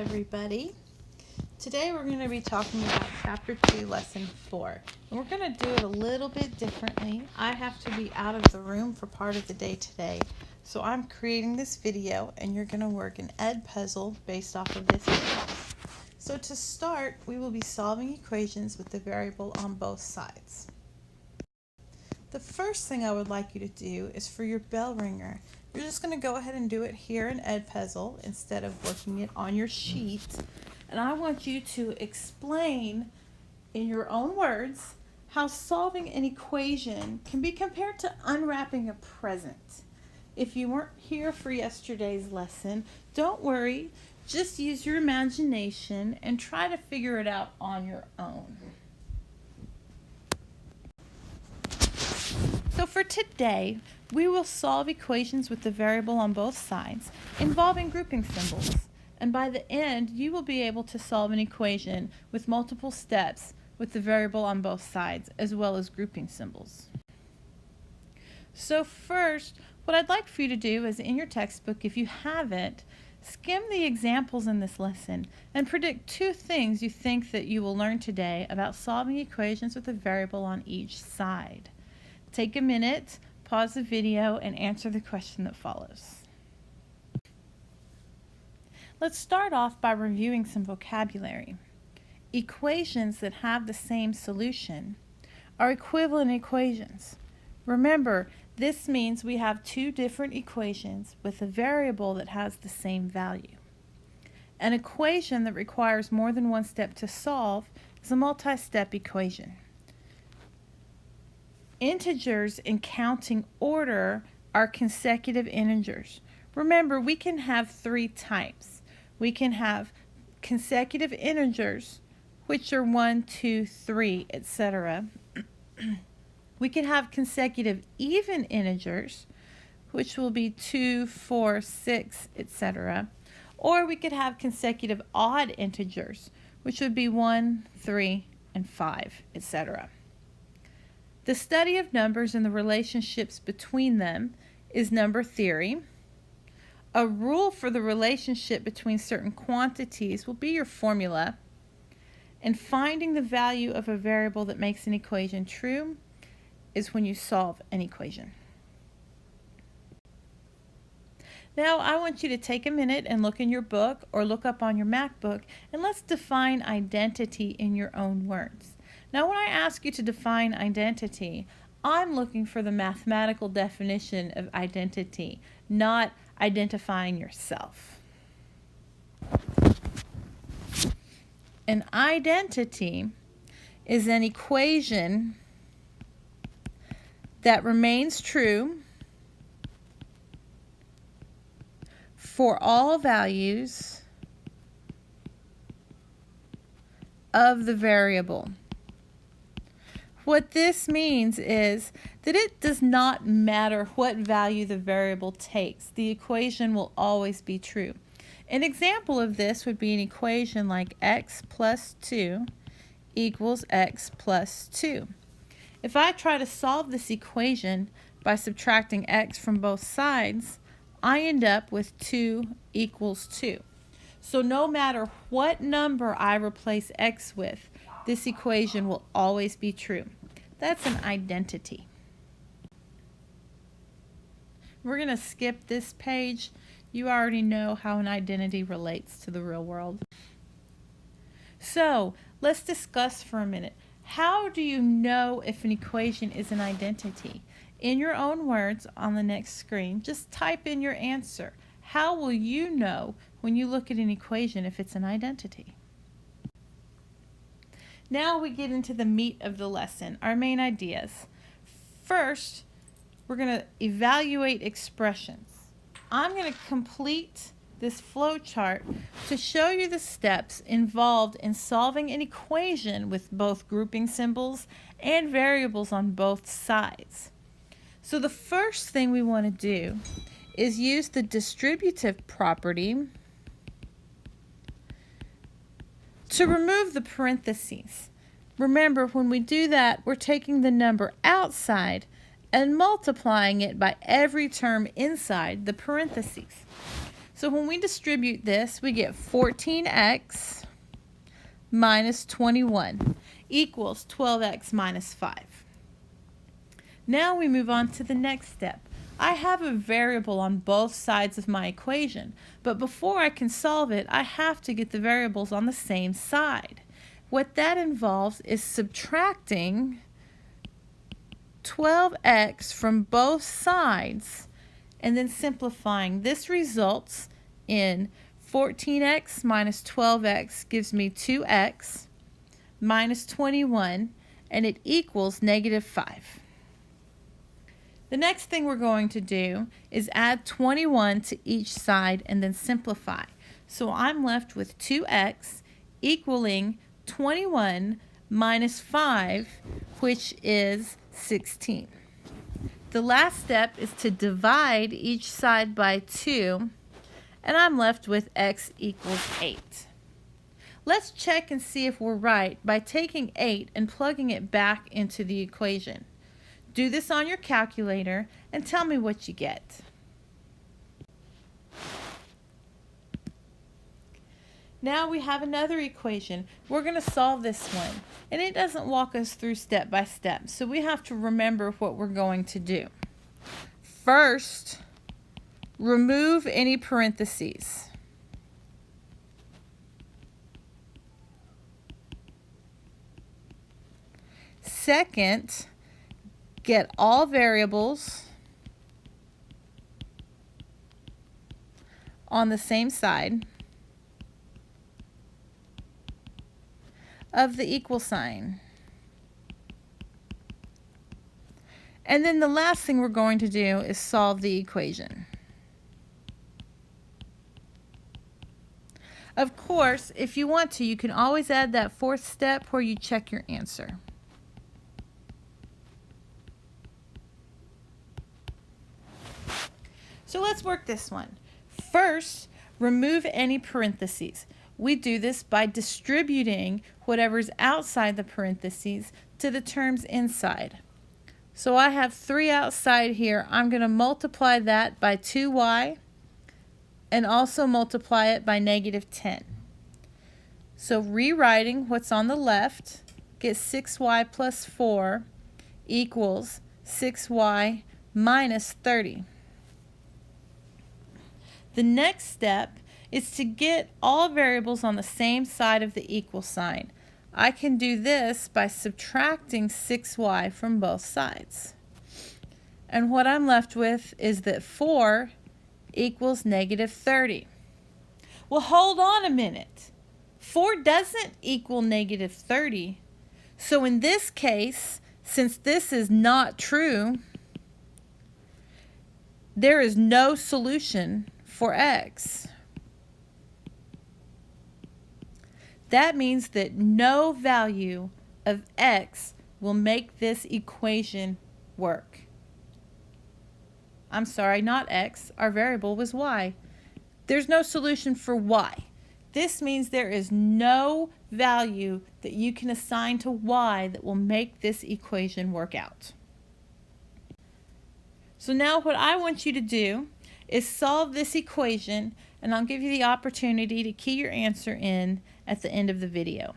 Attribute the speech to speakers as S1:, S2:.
S1: everybody. Today we're going to be talking about Chapter 2, Lesson 4. And we're going to do it a little bit differently. I have to be out of the room for part of the day today. So I'm creating this video and you're going to work an Edpuzzle based off of this video. So to start, we will be solving equations with the variable on both sides. The first thing I would like you to do is for your bell ringer. You're just going to go ahead and do it here in Edpuzzle instead of working it on your sheet. And I want you to explain in your own words how solving an equation can be compared to unwrapping a present. If you weren't here for yesterday's lesson, don't worry. Just use your imagination and try to figure it out on your own. So for today, we will solve equations with the variable on both sides involving grouping symbols. And by the end, you will be able to solve an equation with multiple steps with the variable on both sides, as well as grouping symbols. So first, what I'd like for you to do is in your textbook, if you haven't, skim the examples in this lesson and predict 2 things you think that you will learn today about solving equations with a variable on each side. Take a minute, pause the video, and answer the question that follows. Let's start off by reviewing some vocabulary. Equations that have the same solution are equivalent equations. Remember, this means we have 2 different equations with a variable that has the same value. An equation that requires more than one step to solve is a multi-step equation. Integers in counting order are consecutive integers. Remember, we can have 3 types. We can have consecutive integers, which are 1, 2, 3, etc. We can have consecutive even integers, which will be 2, 4, 6, etc. Or we could have consecutive odd integers, which would be 1, 3, and 5, etc. The study of numbers and the relationships between them is number theory. A rule for the relationship between certain quantities will be your formula. And finding the value of a variable that makes an equation true is when you solve an equation. Now I want you to take a minute and look in your book or look up on your MacBook, and let's define identity in your own words. Now when I ask you to define identity, I'm looking for the mathematical definition of identity, not identifying yourself. An identity is an equation that remains true for all values of the variable. What this means is that it does not matter what value the variable takes. The equation will always be true. An example of this would be an equation like x plus 2 equals x plus 2. If I try to solve this equation by subtracting x from both sides, I end up with 2 equals 2. So no matter what number I replace x with, this equation will always be true. That's an identity. We're going to skip this page. You already know how an identity relates to the real world. So let's discuss for a minute. How do you know if an equation is an identity? In your own words on the next screen, just type in your answer. How will you know when you look at an equation if it's an identity? Now we get into the meat of the lesson, our main ideas. First, we're going to evaluate expressions. I'm going to complete this flow chart to show you the steps involved in solving an equation with both grouping symbols and variables on both sides. So the first thing we want to do is use the distributive property to remove the parentheses. Remember, when we do that, we're taking the number outside and multiplying it by every term inside the parentheses. So when we distribute this, we get 14x minus 21 equals 12x minus 5. Now we move on to the next step. I have a variable on both sides of my equation, but before I can solve it, I have to get the variables on the same side. What that involves is subtracting 12x from both sides and then simplifying. This results in 14x minus 12x gives me 2x minus 21, and it equals negative 5. The next thing we're going to do is add 21 to each side and then simplify. So I'm left with 2x equaling 21 minus 5, which is 16. The last step is to divide each side by 2, and I'm left with x equals 8. Let's check and see if we're right by taking 8 and plugging it back into the equation. Do this on your calculator and tell me what you get. Now we have another equation. We're going to solve this one, and it doesn't walk us through step by step, so we have to remember what we're going to do. First, remove any parentheses. Second, get all variables on the same side of the equal sign. And then the last thing we're going to do is solve the equation. Of course, if you want to, you can always add that fourth step where you check your answer. So let's work this one. First, remove any parentheses. We do this by distributing whatever's outside the parentheses to the terms inside. So I have 3 outside here. I'm going to multiply that by 2y and also multiply it by negative 10. So rewriting what's on the left, get 6y plus 4 equals 6y minus 30. The next step is to get all variables on the same side of the equal sign. I can do this by subtracting 6y from both sides. And what I'm left with is that 4 equals negative 30. Well, hold on a minute. 4 doesn't equal negative 30. So in this case, since this is not true, there is no solution for x. That means that no value of x will make this equation work. I'm sorry, not x. Our variable was y. There's no solution for y. This means there is no value that you can assign to y that will make this equation work out. So now what I want you to do is solve this equation, and I'll give you the opportunity to key your answer in at the end of the video.